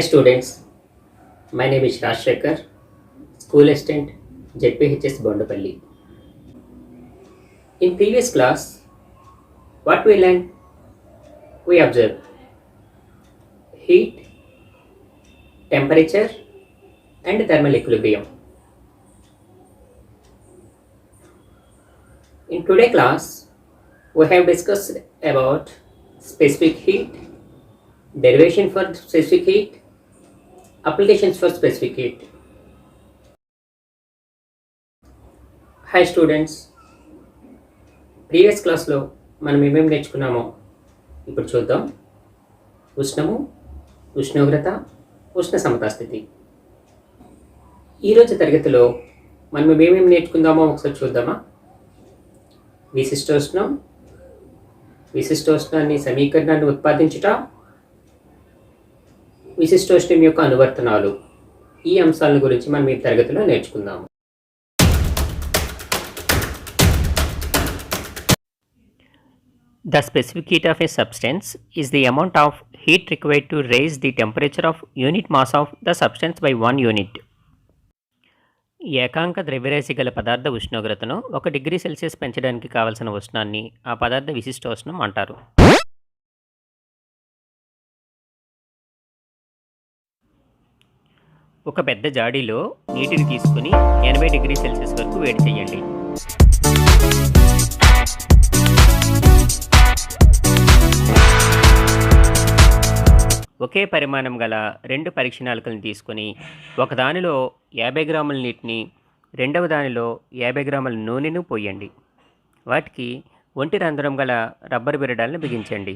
Hi students, my name is Rajshekhar, school assistant ZPHS Bondapalli. In previous class, what we learned? We observed heat, temperature and thermal equilibrium. In today's class, we have discussed about specific heat, derivation for specific heat, applications for specific heat. Hi students, previous క్లాస్లో మనం ఏమేమి నేర్చుకున్నామో ఇప్పుడు చూద్దాం. ఉష్ణము, ఉష్ణోగ్రత, ఉష్ణ సమతాస్థితి. ఈరోజు తరగతిలో మనం ఏమేమి నేర్చుకుందామో ఒకసారి చూద్దామా. విశిష్టోష్ణం, విశిష్టోష్ణాన్ని సమీకరణాన్ని ఉత్పాదించుట, విశిష్టోష్ణం యొక్క అనువర్తనాలు, ఈ అంశాల గురించి మనం ఈ తరగతిలో నేర్చుకుందాము. The specific heat of a substance is the amount of heat required to raise the temperature of unit mass of the substance by 1 unit. ఏకాంక ద్రవ్యరాశి గల పదార్థ ఉష్ణోగ్రతను 1 డిగ్రీ సెల్సియస్ పెంచడానికి కావలసిన ఉష్ణాన్ని ఆ పదార్థ విశిష్టోష్ణం అంటారు. ఒక పెద్ద జాడీలో నీటిని తీసుకుని 80 డిగ్రీ సెల్సియస్ వరకు వేడి చేయండి. ఒకే పరిమాణం గల 2 పరీక్ష నాళికలను తీసుకొని ఒకదానిలో 50 గ్రాముల నీటిని, రెండవ దానిలో 50 గ్రాముల నూనెను పోయండి. వాటికి ఒంటి రంధ్రం గల రబ్బరు బిరడాలను బిగించండి.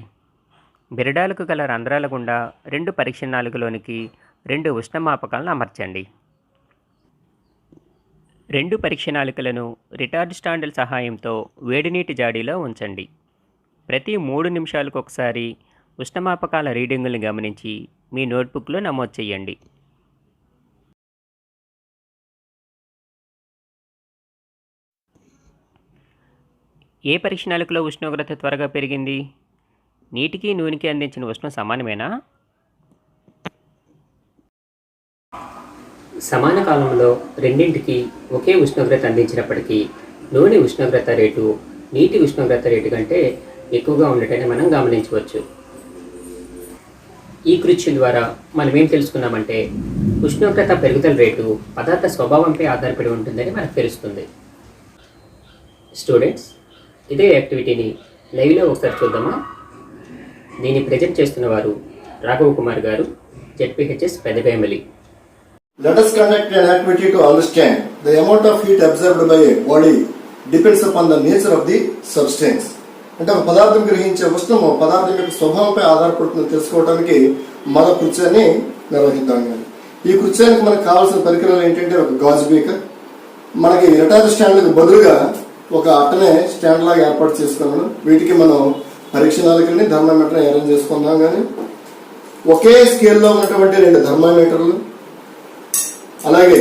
బిరడాలకు గల రంధ్రాల గుండా 2 పరీక్ష నాళికలోనికి 2 ఉష్ణమాపకాలను అమర్చండి. 2 పరీక్ష నాళికలను రిటార్డ్ స్టాండ్ల సహాయంతో వేడినీటి జాడీలో ఉంచండి. ప్రతి 3 నిమిషాలకు ఒకసారి ఉష్ణమాపకాల రీడింగులను గమనించి మీ నోట్బుక్లో నమోదు చేయండి. ఏ పరీక్ష నాళికలో ఉష్ణోగ్రత త్వరగా పెరిగింది? నీటికి నూనెకి అందించిన ఉష్ణం సమానమేనా? సమాన కాలంలో రెండింటికి ఒకే ఉష్ణోగ్రత అందించినప్పటికీ నూనె ఉష్ణోగ్రత రేటు నీటి ఉష్ణోగ్రత రేటు కంటే ఎక్కువగా ఉండటాన్ని మనం గమనించవచ్చు. ఈ కృషి ద్వారా మనం ఏం తెలుసుకున్నామంటే ఉష్ణోగ్రత పెరుగుదల రేటు పదార్థ స్వభావంపై ఆధారపడి ఉంటుందని మనకు తెలుస్తుంది. స్టూడెంట్స్, ఇదే యాక్టివిటీని లైవ్లో ఒకసారి చూద్దామా. దీన్ని ప్రజెంట్ చేస్తున్న వారు రాఘవ కుమార్ గారు, ZPHS పెదవేమలి. Let us conduct an activity to understand the amount of heat absorbed by a body depends upon the nature of the substance. అంటే ఒక పదార్థం గ్రహించే ఉష్ణము పదార్థం యొక్క స్వభావంపై ఆధారపడుతుందని తెలుసుకోవడానికి మన కృత్యాన్ని నిర్వహిద్దాం. ఈ కృత్యానికి మనకు కావాల్సిన పరికరాలు ఏంటంటే ఒక గాజు బీకర్, మనకి రిటార్డ్ స్టాండ్లకు బదులుగా ఒక అట్టనే స్టాండ్ లాగా ఏర్పాటు చేసుకున్నాం. వీటికి మనం పరీక్ష నాళికల్ని థర్మామీటర్ని అరేంజ్ చేసుకుందాం. కానీ ఒకే స్కేల్లో ఉన్నటువంటి 2 థర్మామీటర్లు, అలాగే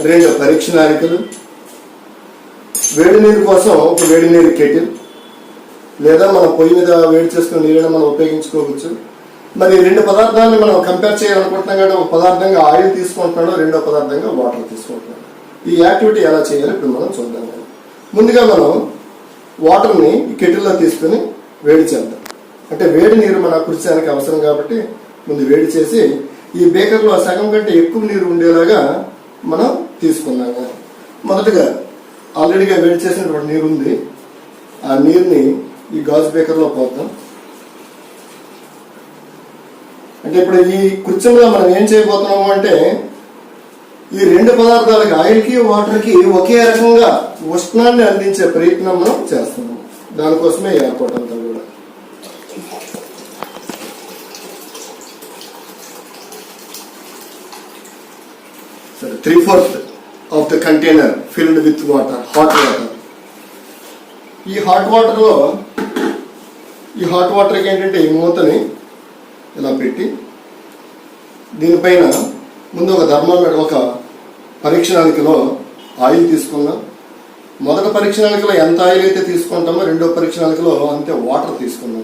2 పరీక్ష నాళికలు, వేడి నీరు కోసం ఒక వేడి నీరు కెటిల్, లేదా మనం పొయ్యి మీద వేడి చేసుకున్న నీళ్ళని మనం ఉపయోగించుకోవచ్చు. మరి 2 పదార్థాలను మనం కంపేర్ చేయాలనుకుంటున్నాం కాబట్టి ఒక పదార్థంగా ఆయిల్ తీసుకుంటున్నాడు, రెండో పదార్థంగా వాటర్ తీసుకుంటున్నాడు. ఈ యాక్టివిటీ ఎలా చేయాలి ఇప్పుడు మనం చూద్దాం. ముందుగా మనం వాటర్ని కెటిల్లో తీసుకుని వేడి చేద్దాం. అంటే వేడి నీరు మన కృత్యానికి అవసరం కాబట్టి ముందు వేడి చేసి ఈ బేకర్లో సగం కంటే ఎక్కువ నీరు ఉండేలాగా మనం తీసుకున్నాం. మొదటగా ఆల్రెడీగా వేడి చేసినటువంటి నీరు ఉంది, ఆ నీరుని ఈ గాజు బేకర్లో పోతాం. అంటే ఇప్పుడు ఈ కృత్యంలో మనం ఏం చేయబోతున్నాము అంటే ఈ 2 పదార్థాలకి ఆయిల్కి వాటర్కి ఒకే రకంగా ఉష్ణాన్ని అందించే ప్రయత్నం మనం చేస్తున్నాము. దానికోసమే ఏర్పాటు అంతా కూడా. సరే, 3/4 of the container filled with water, hot water. ఈ హాట్ వాటర్కి ఏంటంటే ఈ మూతని ఇలా పెట్టి దీనిపైన ముందు ఒక థర్మామీటర్, ఒక పరీక్ష నాళికలో ఆయిల్ తీసుకుందాం. మొదటి పరీక్ష నాళికలో ఎంత ఆయిల్ అయితే తీసుకుంటామో రెండో పరీక్ష నాళికలో అంతే వాటర్ తీసుకుందాం.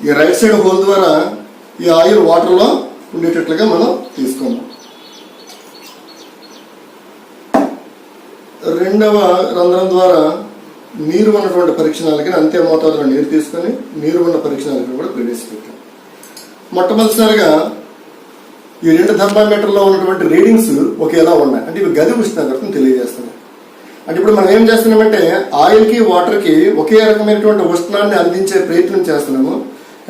ఈ రైట్ సైడ్ హోల్ ద్వారా ఈ ఆయిల్ వాటర్లో ఉండేటట్లుగా మనం తీసుకుందాం. రెండవ రంధ్రం ద్వారా నీరు ఉన్నటువంటి పరీక్షణాలకి అంతే మోతాదులో నీరు తీసుకొని నీరు ఉన్న పరీక్షణాలకి కూడా ప్రవేశపెట్టాం. మొట్టమొదటిసారిగా ఈ 2 థర్మామీటర్లో ఉన్నటువంటి రీడింగ్స్ ఒకేలా ఉన్నాయి. అంటే ఇవి గది ఉష్ణోగ్రతను తెలియజేస్తున్నాయి. అంటే ఇప్పుడు మనం ఏం చేస్తున్నామంటే ఆయిల్కి వాటర్కి ఒకే రకమైనటువంటి ఉష్ణాన్ని అందించే ప్రయత్నం చేస్తున్నాము.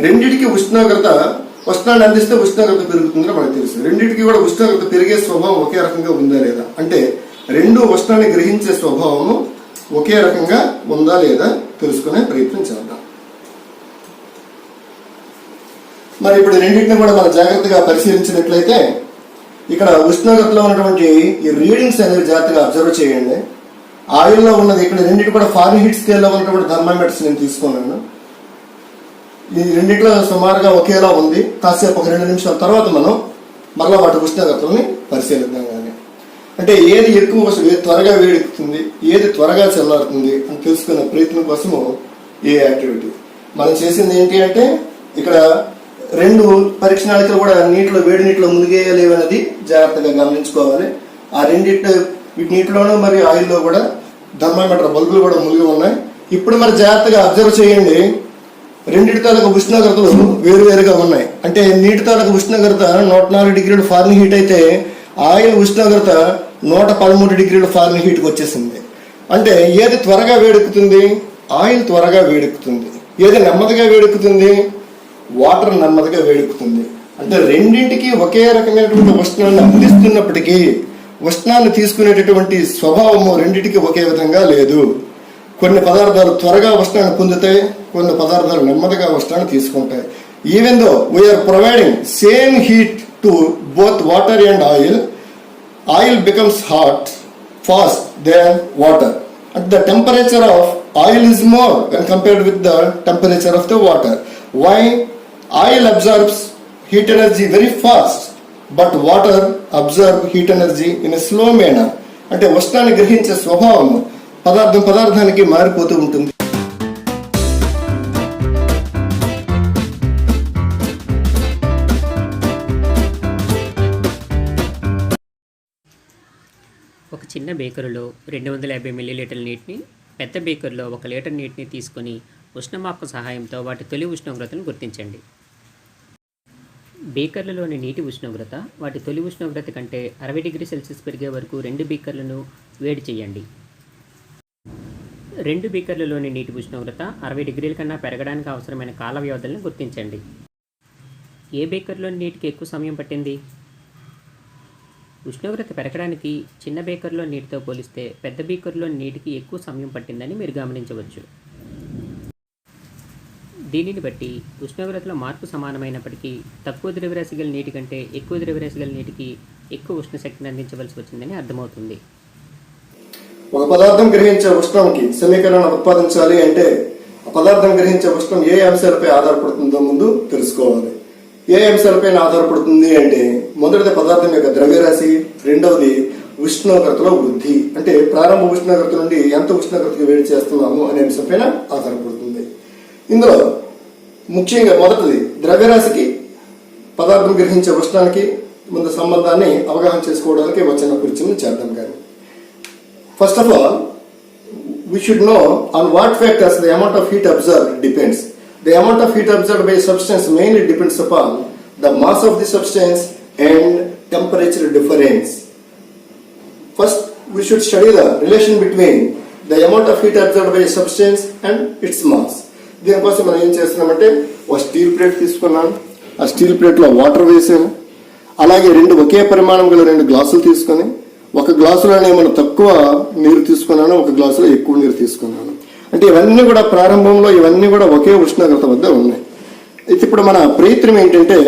రెండిటికి ఉష్ణాన్ని అందిస్తే ఉష్ణోగ్రత పెరుగుతుందని మనకు తెలుసు. రెండిటికి కూడా ఉష్ణోగ్రత పెరిగే స్వభావం ఒకే రకంగా ఉందా లేదా, అంటే రెండు ఉష్ణాన్ని గ్రహించే స్వభావము ఒకే రకంగా ఉందా లేదా తెలుసుకునే ప్రయత్నం చేద్దాం. మరి ఇప్పుడు రెండింటిని కూడా మనం జాగ్రత్తగా పరిశీలించినట్లయితే ఇక్కడ ఉష్ణోగ్రతలో ఉన్నటువంటి ఈ రీడింగ్స్ అనేది జాగ్రత్తగా అబ్జర్వ్ చేయండి. ఆయిల్లో ఉన్నది ఇక్కడ రెండింటి కూడా ఫారెన్హీట్ స్కేల్లో ఉన్నటువంటి థర్మామీటర్స్ నేను తీసుకున్నాను. ఈ రెండింటిలో సుమారుగా ఒకేలా ఉంది. కాసేపు ఒక 2 నిమిషాల తర్వాత మనం మరలా వాటి ఉష్ణోగ్రతలని పరిశీలిద్దాం. కానీ అంటే ఏది ఎక్కువ త్వరగా వేడెక్కుతుంది, ఏది త్వరగా చల్లారుతుంది అని తెలుసుకునే ప్రయత్నం కోసము ఏ యాక్టివిటీ మనం చేసింది ఏంటి అంటే ఇక్కడ 2 పరీక్షణాలకి కూడా వేడి నీటిలో మునిగేయలేవు అనేది జాగ్రత్తగా గమనించుకోవాలి. ఆ వీటి నీటిలోనూ మరి ఆయిల్లో కూడా థర్మామీటర్ బల్బులు కూడా మునిగి ఉన్నాయి. ఇప్పుడు మరి జాగ్రత్తగా అబ్జర్వ్ చేయండి. రెండింటి తాలూకు ఉష్ణోగ్రతలు వేరువేరుగా ఉన్నాయి. అంటే నీటి తాలూకు ఉష్ణోగ్రత 104 డిగ్రీల ఫారెన్హీట్ అయితే ఆయిల్ ఉష్ణోగ్రత 113 డిగ్రీల ఫారెన్హీట్కి వచ్చేసింది. అంటే ఏది త్వరగా వేడెక్కుతుంది? ఆయిల్ త్వరగా వేడెక్కుతుంది. ఏది నెమ్మదిగా వేడెక్కుతుంది? వాటర్ నెమ్మదిగా వేడెక్కుతుంది. అంటే రెండింటికి ఒకే రకమైనటువంటి ఉష్ణాన్ని అందిస్తున్నప్పటికీ ఉష్ణాన్ని తీసుకునేటటువంటి స్వభావము రెండింటికి ఒకే విధంగా లేదు. కొన్ని పదార్థాలు త్వరగా ఉష్ణాన్ని పొందుతాయి, కొన్ని పదార్థాలు నెమ్మదిగా ఉష్ణాన్ని తీసుకుంటాయి. Even though we are providing same heat to both water and oil becomes hot fast than water. And the temperature of oil is more when compared with the temperature of the water. Why? Oil absorbs heat energy very fast, but water absorbs heat energy in a slow manner. అంటే ఉష్ణాన్ని గ్రహించే స్వభావం పదార్థానికి మారిపోతూ ఉంటుంది. ఒక చిన్న బేకరులో 250 మిల్లీలీటర్ల నీటిని, పెద్ద బేకర్లో 1 లీటర్ నీటిని తీసుకొని ఉష్ణమాపక సహాయంతో వాటి తొలి ఉష్ణోగ్రతను గుర్తించండి. బీకర్లలోని నీటి ఉష్ణోగ్రత వాటి తొలి ఉష్ణోగ్రత కంటే 60 డిగ్రీ సెల్సియస్ పెరిగే వరకు 2 బీకర్లను వేడి చేయండి. 2 బీకర్లలోని నీటి ఉష్ణోగ్రత 60 డిగ్రీల కన్నా పెరగడానికి అవసరమైన కాల వ్యవధులను గుర్తించండి. ఏ బీకర్లోని నీటికి ఎక్కువ సమయం పట్టింది? ఉష్ణోగ్రత పెరగడానికి చిన్న బీకర్లో నీటితో పోలిస్తే పెద్ద బీకర్లో నీటికి ఎక్కువ సమయం పట్టిందని మీరు గమనించవచ్చు. దీనిని బట్టి ఉష్ణోగ్రతలో మార్పు సమానమైనప్పటికీ తక్కువ ద్రవ్యరాశి గల నీటి కంటే ఎక్కువ ద్రవ్యరాశి గల నీటికి ఎక్కువ ఉష్ణశక్తిని అందించవలసి వచ్చిందని అర్థమవుతుంది. ఒక పదార్థం గ్రహించే ఉష్ణంకి సమీకరణం ఉత్పాదించాలి అంటే ఆ పదార్థం గ్రహించే ఉష్ణం ఏ అంశాలపై ఆధారపడుతుందో ముందు తెలుసుకోవాలి. ఏ అంశాలపై ఆధారపడుతుంది అంటే మొదటిది పదార్థం యొక్క ద్రవ్యరాశి, రెండవది ఉష్ణోగ్రతలో వృద్ధి, అంటే ప్రారంభ ఉష్ణోగ్రత నుండి ఎంత ఉష్ణోగ్రతకు వేడి చేస్తున్నాము అనే అంశంపైన ఆధారపడుతుంది. ఇందులో ముఖ్యంగా మొదటిది ద్రవ్యరాశికి పదార్థం గ్రహించే ఉష్ణానికి ముందు సంబంధాన్ని అవగాహన చేసుకోవడానికి వచ్చిన పరిచయం చేద్దాం. కానీ first of all we should know on what factors the amount of heat absorbed depends. The amount of heat absorbed by a substance mainly depends upon the mass of the substance and temperature difference. First, we should study the relation between the amount of heat absorbed by a substance and its mass. దీనికోసం మనం ఏం చేస్తున్నామంటే ఒక steel plate తీసుకున్నాను, ఆ steel ప్లేట్లో water వేసాను, అలాగే 2 ఒకే పరిమాణం గల 2 గ్లాసులు తీసుకొని ఒక గ్లాసులోనే మనం తక్కువ నీరు తీసుకున్నాను, ఒక గ్లాసులో ఎక్కువ నీరు తీసుకున్నాను. అంటే ఇవన్నీ కూడా ప్రారంభంలో ఇవన్నీ కూడా ఒకే ఉష్ణోగ్రత వద్ద ఉన్నాయి. అయితే ఇప్పుడు మన ప్రయత్నం ఏంటంటే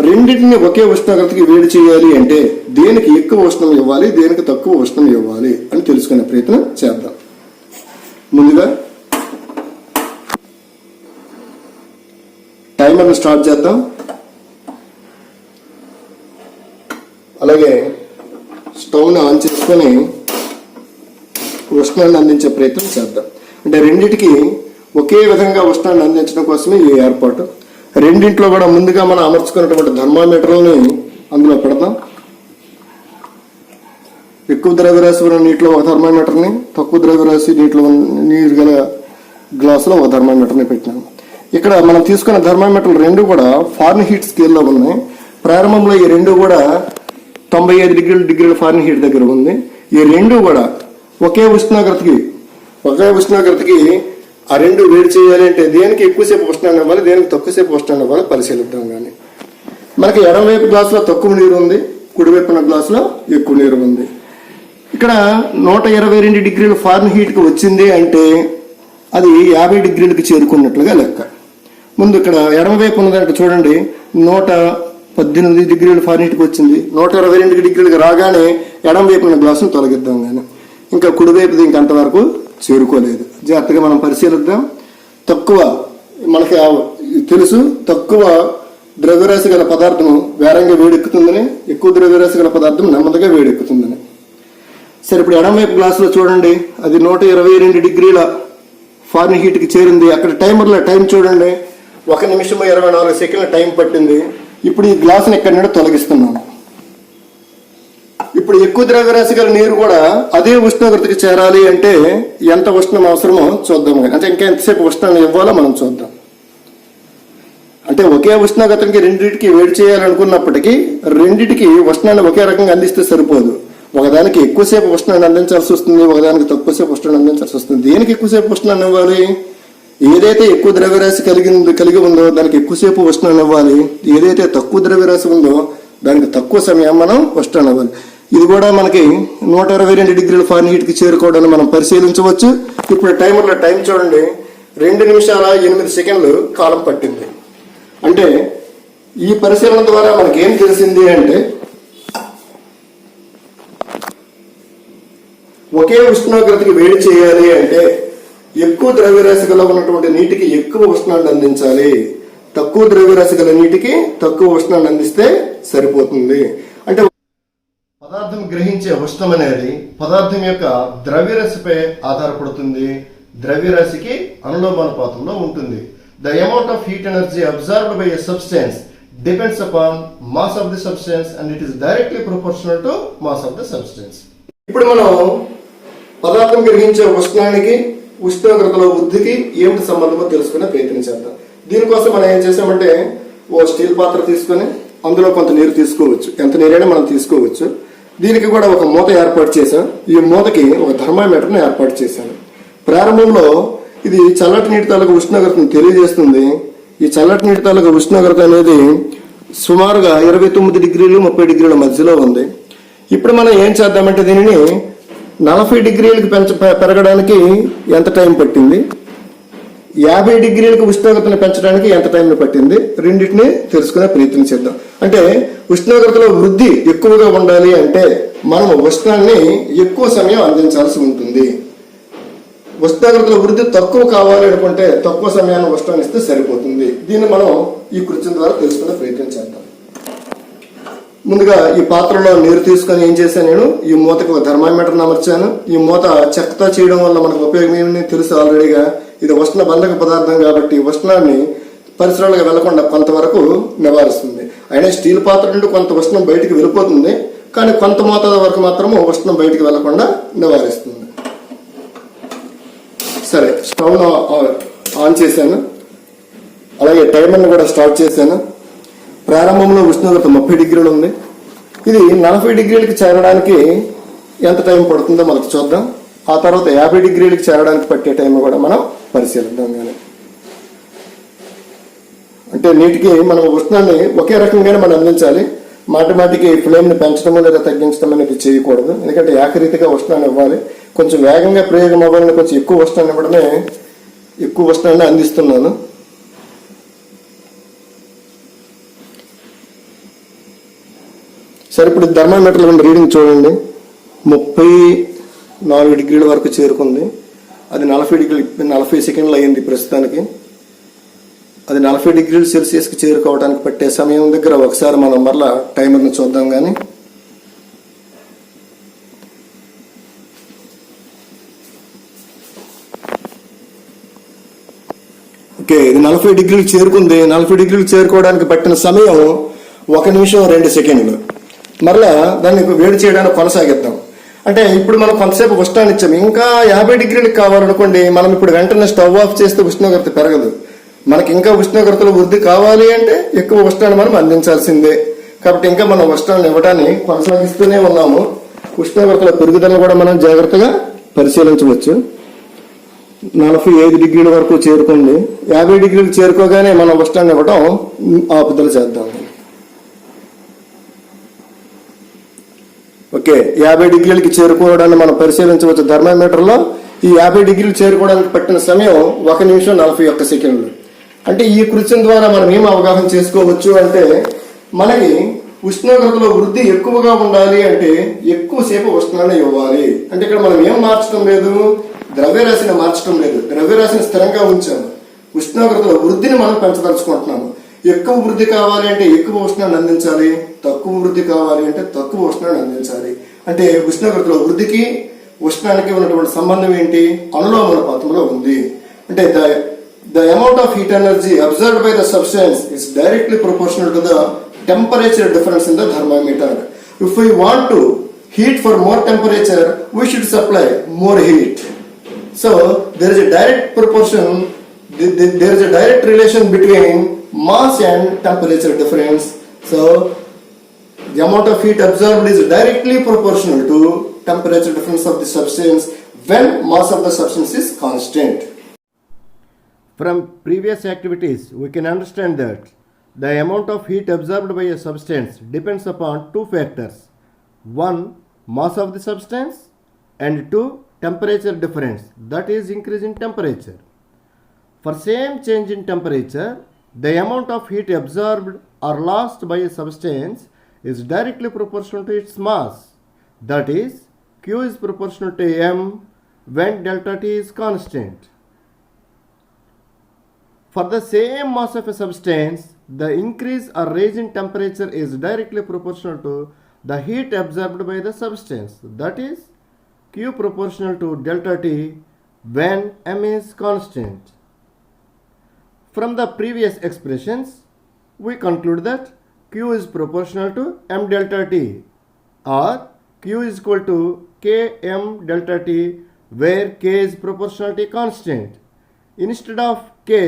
రెండింటిని ఒకే ఉష్ణోగ్రతకి వేడి చేయాలి అంటే దేనికి ఎక్కువ ఉష్ణం ఇవ్వాలి, దేనికి తక్కువ ఉష్ణం ఇవ్వాలి అని తెలుసుకునే ప్రయత్నం చేద్దాం. ముందుగా టైమర్ని స్టార్ట్ చేద్దాం. అలాగే స్టవ్ని ఆన్ చేసుకొని ఉష్ణాన్ని అందించే ప్రయత్నం చేద్దాం. అంటే రెండిటికి ఒకే విధంగా ఉష్ణాన్ని అందించడం కోసమే ఈ ఏర్పాటు. రెండింట్లో కూడా ముందుగా మనం అమర్చుకున్నటువంటి థర్మామీటర్ని అందులో పెడతాం. ఎక్కువ ద్రవ్యరాశి ఉన్న నీటిలో ఒక థర్మామీటర్ని, తక్కువ ద్రవ్యరాశి నీరు గల గ్లాసులో ఒక థర్మామీటర్ని పెట్టినాం. ఇక్కడ మనం తీసుకున్న థర్మామీటర్లు రెండు కూడా ఫారెన్హీట్ స్కేల్లో ఉన్నాయి. ప్రారంభంలో ఈ రెండు కూడా 95 డిగ్రీల ఫారెన్హీట్ దగ్గర ఉంది. ఈ రెండు కూడా ఒకే ఉష్ణోగ్రతకి ఆ రెండు వేడి చేయాలి అంటే దేనికి ఎక్కువసేపు ఉష్ణాన్ని ఇవ్వాలి, దేనికి తక్కువసేపు ఉష్ణాన్ని ఇవ్వాలి పరిశీలిద్దాం. కానీ మనకి ఎడమవైపు గ్లాసులో తక్కువ నీరు ఉంది, కుడివైపున గ్లాసులో ఎక్కువ నీరు ఉంది. ఇక్కడ 122 డిగ్రీల ఫారెన్హీట్కి వచ్చింది అంటే అది 50 డిగ్రీలకు చేరుకున్నట్లుగా లెక్క. ముందు ఇక్కడ ఎడమవైపు ఉన్నదంటే చూడండి, 118 డిగ్రీల ఫారెన్హీట్కి వచ్చింది. 122 డిగ్రీలకు రాగానే ఎడమవైపు ఉన్న గ్లాసును తొలగిద్దాం. కానీ ఇంకా కుడివైపుది ఇంకంతవరకు చేరుకోలేదు. జాగ్రత్తగా మనం పరిశీలిద్దాం. తక్కువ మనకి తెలుసు, తక్కువ ద్రవ్యరాశి గల పదార్థం వేరంగా వేడెక్కుతుందని, ఎక్కువ ద్రవ్యరాశి గల పదార్థం నెమ్మదిగా వేడెక్కుతుందని. సరే, ఇప్పుడు ఎడమవైపు గ్లాసులో చూడండి, అది 122 డిగ్రీల ఫారెన్హీట్కి చేరింది. అక్కడ టైమర్లో టైం చూడండి, 1 నిమిషం 24 సెకండ్ల టైం పట్టింది. ఇప్పుడు ఈ గ్లాసుని ఇక్కడ నుండి తొలగిస్తున్నాను. ఇప్పుడు ఎక్కువ ద్రవ్యరాశి గల నీరు కూడా అదే ఉష్ణోగ్రతకి చేరాలి అంటే ఎంత ఉష్ణం అవసరమో చూద్దాం. అంటే ఇంకా ఎంతసేపు ఉష్ణాన్ని ఇవ్వాలో మనం చూద్దాం. అంటే ఒకే ఉష్ణోగ్రతకి రెండింటికి వేడి చేయాలనుకున్నప్పటికీ రెండింటికి ఉష్ణాన్ని ఒకే రకంగా అందిస్తే సరిపోదు. ఒకదానికి ఎక్కువసేపు ఉష్ణాన్ని అందించాల్సి వస్తుంది, ఒకదానికి తక్కువసేపు ఉష్ణాన్ని అందించాల్సి వస్తుంది. దేనికి ఎక్కువసేపు ఉష్ణాన్ని ఇవ్వాలి? ఏదైతే ఎక్కువ ద్రవ్యరాశి కలిగి ఉందో దానికి ఎక్కువసేపు ఉష్ణాన్ని ఇవ్వాలి. ఏదైతే తక్కువ ద్రవ్యరాశి ఉందో దానికి తక్కువ సమయం మనం ఉష్ణాన్ని ఇవ్వాలి. ఇది కూడా మనకి 122 డిగ్రీల ఫారెన్హీట్కి చేరుకోవడాన్ని మనం పరిశీలించవచ్చు. ఇప్పుడు టైమర్లో టైం చూడండి, 2 నిమిషాల 8 సెకండ్లు కాలం పట్టింది. అంటే ఈ పరిశీలన ద్వారా మనకి ఏం తెలిసింది అంటే ఒకే ఉష్ణోగ్రతకి వేడి చేయాలి అంటే ఎక్కువ ద్రవ్యరాశి గల ఉన్నటువంటి నీటికి ఎక్కువ ఉష్ణాన్ని అందించాలి, తక్కువ ద్రవ్యరాశి గల నీటికి తక్కువ ఉష్ణాన్ని అందిస్తే సరిపోతుంది. అంటే పదార్థం గ్రహించే ఉష్ణం అనేది పదార్థం యొక్క ద్రవ్యరాశిపై ఆధారపడుతుంది, ద్రవ్యరాశికి అనులోమానుపాతంలో ఉంటుంది. The amount of heat energy observed by a substance depends upon mass of the substance and it is directly proportional to mass of the substance. ఇప్పుడు మనం పదార్థం గ్రహించే ఉష్ణానికి ఉష్ణోగ్రతలో వృద్ధికి ఏమిటి సంబంధమో తెలుసుకునే ప్రయత్నం చేద్దాం. దీనికోసం మనం ఏం చేసామంటే ఓ స్టీల్ పాత్ర తీసుకొని అందులో కొంత నీరు తీసుకోవచ్చు, ఎంత నీరైనా మనం తీసుకోవచ్చు. దీనికి కూడా ఒక మూత ఏర్పాటు చేశాం. ఈ మూతకి ఒక థర్మామీటర్ని ఏర్పాటు చేశాను. ప్రారంభంలో ఇది చల్లటి నీటి తాలూకు ఉష్ణోగ్రతను తెలియజేస్తుంది. ఈ చల్లటి నీటి తాలూకు ఉష్ణోగ్రత అనేది సుమారుగా 29 డిగ్రీలు 30 డిగ్రీల మధ్యలో ఉంది. ఇప్పుడు మనం ఏం చేద్దామంటే దీనిని 40 డిగ్రీలకు పెరగడానికి ఎంత టైం పట్టింది, 50 డిగ్రీలకు ఉష్ణోగ్రతను పెంచడానికి ఎంత టైం పట్టింది, రెండింటిని తెలుసుకునే ప్రయత్నం చేద్దాం. అంటే ఉష్ణోగ్రతలో వృద్ధి ఎక్కువగా ఉండాలి అంటే మనం ఉష్ణాన్ని ఎక్కువ సమయం అందించాల్సి ఉంటుంది. ఉష్ణోగ్రతలో వృద్ధి తక్కువ కావాలి అనుకుంటే తక్కువ సమయాన్ని ఉష్ణాన్ని ఇస్తే సరిపోతుంది. దీన్ని మనం ఈ కృత్యం ద్వారా తెలుసుకునే ప్రయత్నం చేద్దాం. ముందుగా ఈ పాత్రలో నీరు తీసుకొని ఏం చేశాను, నేను ఈ మూతకు ఒక థర్మామీటర్ని అమర్చాను. ఈ మూత చెక్కతో చేయడం వల్ల మనకు ఉపయోగం ఏమని తెలుసు ఆల్రెడీగా. ఇది ఉష్ణ బంధక పదార్థం కాబట్టి ఉష్ణాన్ని పరిసరాలకు వెళ్లకుండా కొంతవరకు నివారిస్తుంది. అయినా స్టీల్ పాత్ర నుండి కొంత ఉష్ణం బయటికి వెళ్ళిపోతుంది, కానీ కొంత మోతాదు వరకు మాత్రము ఉష్ణం బయటికి వెళ్లకుండా నివారిస్తుంది. సరే, స్టవ్ ఆన్ చేశాను, అలాగే టైమర్ని కూడా స్టార్ట్ చేశాను. ప్రారంభంలో ఉష్ణోగ్రత 30 డిగ్రీలు ఉంది. ఇది 40 డిగ్రీలకి చేరడానికి ఎంత టైం పడుతుందో మనకు చూద్దాం. ఆ తర్వాత 50 డిగ్రీలకి చేరడానికి పట్టే టైం కూడా మనం పరిశీలిద్దాం. కానీ అంటే నీటికి మనం ఉష్ణాన్ని ఒకే రకంగానే మనం అందించాలి. మాటిమాటికి ఫ్లేమ్ని పెంచడం లేదా తగ్గించడం అనేది చేయకూడదు. ఎందుకంటే ఏకరీతిగా ఉష్ణాన్ని ఇవ్వాలి. కొంచెం వేగంగా ప్రయోగం అవ్వాలని కొంచెం ఎక్కువ ఉష్ణాన్ని ఇవ్వడమే, ఎక్కువ ఉష్ణాన్ని అందిస్తున్నాను. సరే, ఇప్పుడు థర్మామీటర్లో రీడింగ్ చూడండి, 34 డిగ్రీల వరకు చేరుకుంది. అది 40 సెకండ్లు అయ్యింది ప్రస్తుతానికి. అది 40 డిగ్రీల సెల్సియస్కి చేరుకోవడానికి పట్టే సమయం దగ్గర ఒకసారి మనం మరలా టైమర్ని చూద్దాం. కానీ ఓకే, ఇది 40 డిగ్రీలు చేరుకుంది. 40 డిగ్రీలు చేరుకోవడానికి పట్టిన సమయం 1 నిమిషం 2 సెకండ్లు. మరలా దాన్ని వేడి చేయడానికి కొనసాగిద్దాం. అంటే ఇప్పుడు మనం కొంతసేపు ఉష్ణాన్ని ఇచ్చాము. ఇంకా 50 డిగ్రీలకు కావాలనుకోండి, మనం ఇప్పుడు వెంటనే స్టవ్ ఆఫ్ చేస్తే ఉష్ణోగ్రత పెరగదు. మనకి ఇంకా ఉష్ణోగ్రతలో వృద్ధి కావాలి అంటే ఎక్కువ ఉష్ణాన్ని మనం అందించాల్సిందే. కాబట్టి ఇంకా మనం ఉష్ణాన్ని ఇవ్వడాన్ని కొనసాగిస్తూనే ఉన్నాము. ఉష్ణోగ్రతల పెరుగుదలను కూడా మనం జాగ్రత్తగా పరిశీలించవచ్చు. 45 డిగ్రీల వరకు చేరుకుంది. 50 డిగ్రీలు చేరుకోగానే మనం ఉష్ణాన్ని ఇవ్వడం ఆపుదల చేద్దాం. ఓకే, 50 డిగ్రీలకి చేరుకోవడాన్ని మనం పరిశీలించవచ్చు థర్మామీటర్లో. ఈ 50 డిగ్రీలు చేరుకోవడానికి పట్టిన సమయం 1 నిమిషం 41 సెకండ్లు. అంటే ఈ కృత్యం ద్వారా మనం ఏం అవగాహన చేసుకోవచ్చు అంటే, మనకి ఉష్ణోగ్రతలో వృద్ధి ఎక్కువగా ఉండాలి అంటే ఎక్కువసేపు ఉష్ణాన్ని ఇవ్వాలి. అంటే ఇక్కడ మనం ఏం మార్చడం లేదు, ద్రవ్యరాశిని మార్చడం లేదు, ద్రవ్యరాశిని స్థిరంగా ఉంచాము. ఉష్ణోగ్రతలో వృద్ధిని మనం పెంచదలుచుకుంటున్నాము. ఎక్కువ వృద్ధి కావాలి అంటే ఎక్కువ ఉష్ణాన్ని అందించాలి, తక్కువ వృద్ధి కావాలి అంటే తక్కువ ఉష్ణాన్ని అందించాలి. అంటే ఉష్ణోగ్రతలో వృద్ధికి ఉష్ణానికి ఉన్నటువంటి సంబంధం ఏంటి? అనులోమానుపాతంలో ఉంది. అంటే the amount of heat energy absorbed by the substance is directly proportional to the temperature difference in the thermometer. If we want to heat for more temperature, we should supply more heat. So there is a direct proportion, there is a direct relation between mass and temperature difference. So the amount of heat absorbed is directly proportional to temperature difference of the substance when mass of the substance is constant. From previous activities, we can understand that the amount of heat absorbed by a substance depends upon two factors. One, mass of the substance, and two, temperature difference, that is increase in temperature. For same change in temperature, the amount of heat absorbed or lost by a substance is directly proportional to its mass. That is, Q is proportional to M when delta T is constant. For the same mass of a substance, the increase or rise in temperature is directly proportional to the heat absorbed by the substance. That is, Q proportional to delta T when M is constant. From the previous expressions, we conclude that Q is proportional to M delta T, or Q is equal to Km delta T, where K is proportionality constant. Instead of K,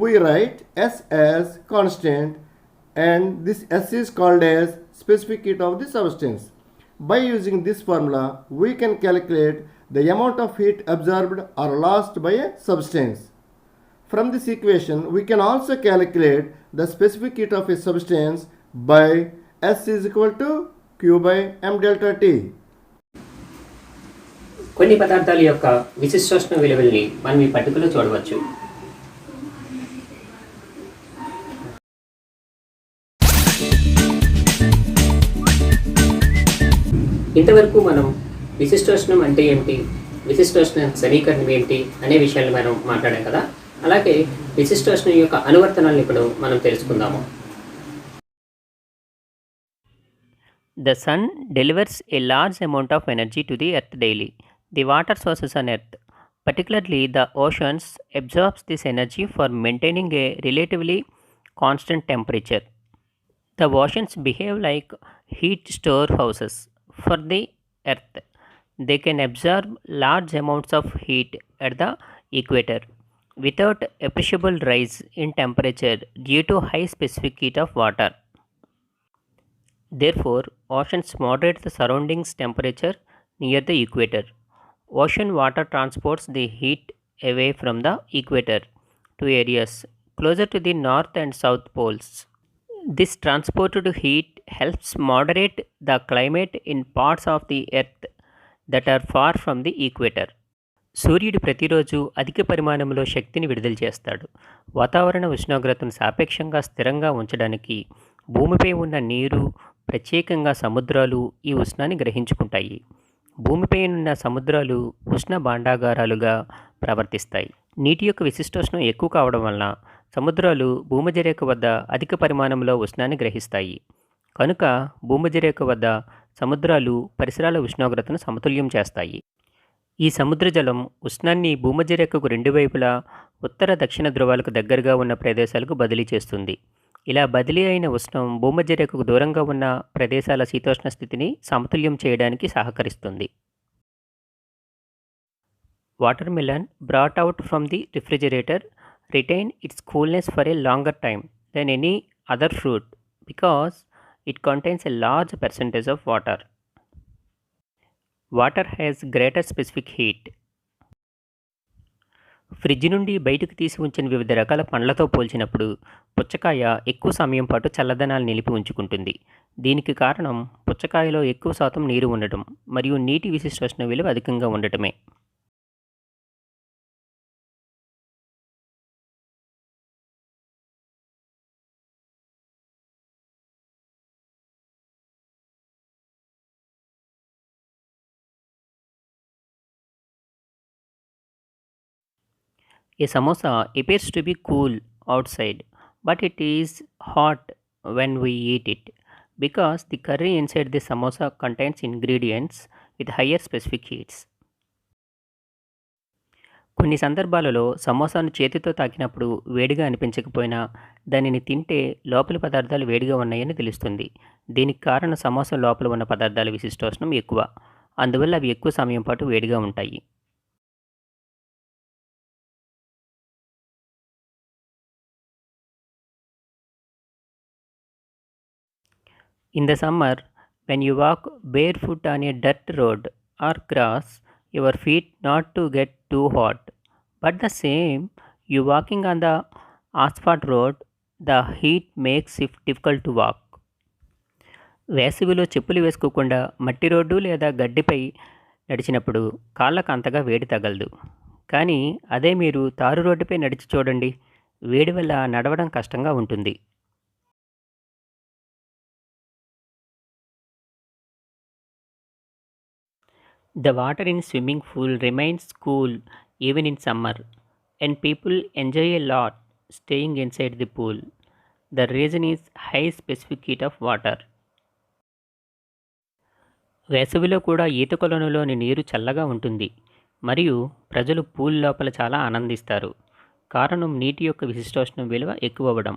we write S as constant, and this S is called as specific heat of the substance. By using this formula, we can calculate the amount of heat absorbed or lost by a substance. From this equation, we can also calculate the specific heat of a substance by S is equal to Q by M delta T. కొన్ని పదార్థాల యొక్క విశిష్టోష్ణ విలువల్ని మనం ఈ పట్టికలో చూడవచ్చు. ఇంతవరకు మనం విశిష్టోష్ణం అంటే ఏమిటి, విశిష్టోష్ణ సమీకరణం ఏమిటి అనే విషయాలు మనం మాట్లాడాం కదా. అలాగే విశిష్టోష్ణం యొక్క అనువర్తనాలను ఇప్పుడు మనం తెలుసుకుందాము. The sun delivers a large amount of energy to the earth daily. The water sources on earth, particularly the oceans, absorbs this energy for maintaining a relatively constant temperature. The oceans behave like heat storehouses for the earth. They can absorb large amounts of heat at the equator without appreciable rise in temperature due to high specific heat of water. Therefore, oceans moderate the surroundings temperature near the equator. Ocean water transports the heat away from the equator to areas closer to the north and south poles. This transported heat helps moderate the climate in parts of the earth that are far from the equator. సూర్యుడు ప్రతిరోజు అధిక పరిమాణంలో శక్తిని విడుదల చేస్తాడు. వాతావరణ ఉష్ణోగ్రతను సాపేక్షంగా స్థిరంగా ఉంచడానికి భూమిపై ఉన్న నీరు, ప్రత్యేకంగా సముద్రాలు ఈ ఉష్ణాన్ని గ్రహించుకుంటాయి. భూమిపై ఉన్న సముద్రాలు ఉష్ణ భాండాగారాలుగా ప్రవర్తిస్తాయి. నీటి యొక్క విశిష్టోష్ణం ఎక్కువ కావడం వలన సముద్రాలు భూమధ్యరేఖ వద్ద అధిక పరిమాణంలో ఉష్ణాన్ని గ్రహిస్తాయి. కనుక భూమధ్యరేఖ వద్ద సముద్రాలు పరిసరాల ఉష్ణోగ్రతను సమతుల్యం చేస్తాయి. ఈ సముద్ర జలం ఉష్ణాన్ని భూమధ్యరేఖకు రెండు వైపులా ఉత్తర దక్షిణ ధ్రువాలకు దగ్గరగా ఉన్న ప్రదేశాలకు బదిలీ చేస్తుంది. ఇలా బదిలీ అయిన ఉష్ణం భూమధ్య రేఖకు దూరంగా ఉన్న ప్రదేశాల శీతోష్ణ స్థితిని సమతుల్యం చేయడానికి సహకరిస్తుంది. Watermelon brought out from the refrigerator retained its coolness for a longer time than any other fruit because it contains a large percentage of water. Water has greater specific heat. Fridge నుండి బయటకు తీసి ఉంచిన వివిధ రకాల పండ్లతో పోల్చినప్పుడు పుచ్చకాయ ఎక్కువ సమయం పాటు చల్లదనాన్ని నిలిపి ఉంచుకుంటుంది. దీనికి కారణం పుచ్చకాయలో ఎక్కువ శాతం నీరు ఉండటం మరియు నీటి విశిష్టోష్ణ విలువ అధికంగా ఉండటమే. A samosa appears to be cool outside, but it is hot when we eat it because the curry inside the samosa contains ingredients with higher specific heats. కొన్ని సందర్భాలలో సమోసాను చేతితో తాకినప్పుడు వేడిగా అనిపించకపోయినా దానిని తింటే లోపలి పదార్థాలు వేడిగా ఉన్నాయని తెలుస్తుంది. దీనికి కారణం సమోసా లోపల ఉన్న పదార్థాల విశిష్టోష్ణం ఎక్కువ, అందువల్ల అవి ఎక్కువ సమయం పాటు వేడిగా ఉంటాయి. In the summer, when you walk barefoot on a dirt road or grass, your feet not to get too hot. But the same, you walking on the asphalt road, the heat makes it difficult to walk. వేసవిలో చెప్పులు వేసుకోకుండా మట్టి road లేదా గడ్డిపై నడిచినప్పుడు కాళ్ళకు అంతగా వేడి తగలదు. కానీ అదే మీరు తారు రోడ్డుపై నడిచి చూడండి, వేడి వల్ల నడవడం కష్టంగా ఉంటుంది. The water in swimming pool remains cool even in summer, and people enjoy a lot staying inside the pool. The reason is high specific heat of water. వేసవిలో కూడా ఈత కొలనులోని నీరు చల్లగా ఉంటుంది మరియు ప్రజలు పూల్ లోపల చాలా ఆనందిస్తారు. కారణం నీటి యొక్క విశిష్టోష్ణం విలువ ఎక్కువ అవ్వడం.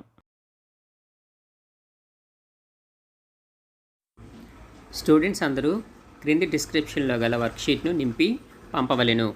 స్టూడెంట్స్ అందరూ క్రింది డిస్క్రిప్షన్లో గల వర్క్షీట్ను నింపి పంపవలెను.